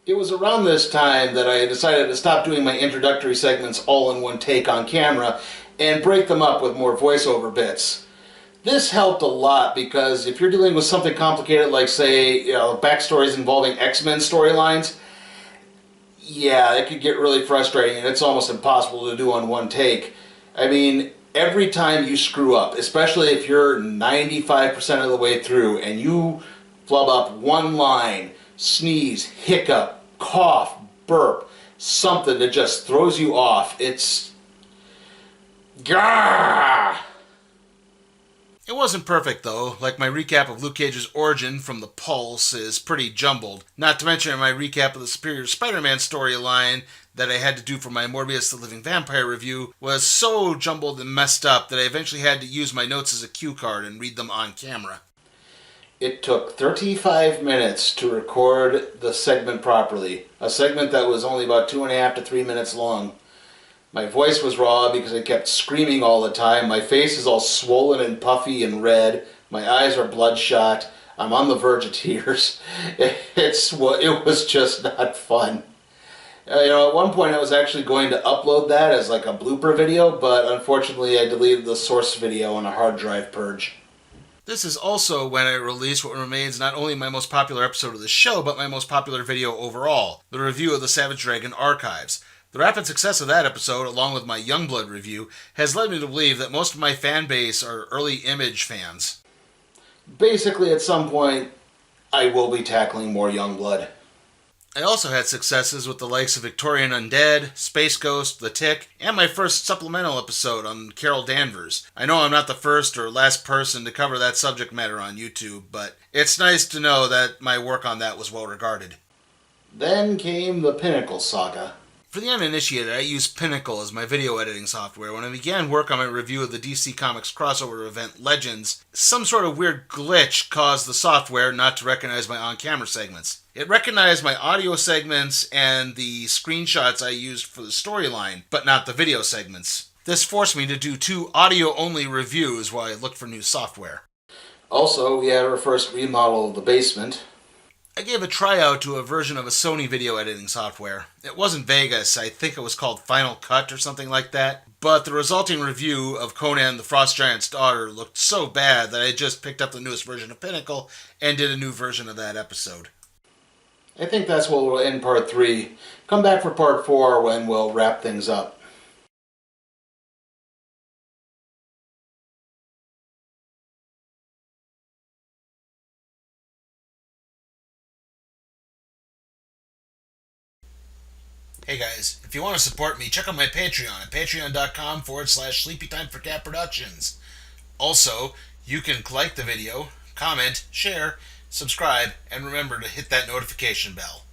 It was around this time that I decided to stop doing my introductory segments all in one take on camera and break them up with more voiceover bits. This helped a lot because if you're dealing with something complicated like, say, backstories involving X-Men storylines, yeah, it could get really frustrating and it's almost impossible to do on one take. I mean, every time you screw up, especially if you're 95% of the way through and you flub up one line, sneeze, hiccup, cough, burp, something that just throws you off, it's... Gah! It wasn't perfect though, like my recap of Luke Cage's origin from The Pulse is pretty jumbled, not to mention my recap of the Superior Spider-Man storyline that I had to do for my Morbius the Living Vampire review was so jumbled and messed up that I eventually had to use my notes as a cue card and read them on camera. It took 35 minutes to record the segment properly, a segment that was only about 2.5 to 3 minutes long. My voice was raw because I kept screaming all the time. My face is all swollen and puffy and red. My eyes are bloodshot. I'm on the verge of tears. It was just not fun. At one point I was actually going to upload that as like a blooper video, but unfortunately I deleted the source video on a hard drive purge. This is also when I released what remains not only my most popular episode of the show, but my most popular video overall, the review of the Savage Dragon Archives. The rapid success of that episode, along with my Youngblood review, has led me to believe that most of my fan base are early Image fans. Basically, at some point, I will be tackling more Youngblood. I also had successes with the likes of Victorian Undead, Space Ghost, The Tick, and my first supplemental episode on Carol Danvers. I know I'm not the first or last person to cover that subject matter on YouTube, but it's nice to know that my work on that was well regarded. Then came the Pinnacle Saga. For the uninitiated, I used Pinnacle as my video editing software. When I began work on my review of the DC Comics crossover event Legends, some sort of weird glitch caused the software not to recognize my on-camera segments. It recognized my audio segments and the screenshots I used for the storyline, but not the video segments. This forced me to do 2 audio-only reviews while I looked for new software. Also, we had our first remodel of the basement. I gave a tryout to a version of a Sony video editing software. It wasn't Vegas, I think it was called Final Cut or something like that. But the resulting review of Conan the Frost Giant's Daughter looked so bad that I just picked up the newest version of Pinnacle and did a new version of that episode. I think that's where we'll end part 3. Come back for part 4 when we'll wrap things up. Hey guys, if you want to support me, check out my Patreon at patreon.com/SleepyTimeForCatProductions. Also, you can like the video, comment, share, subscribe, and remember to hit that notification bell.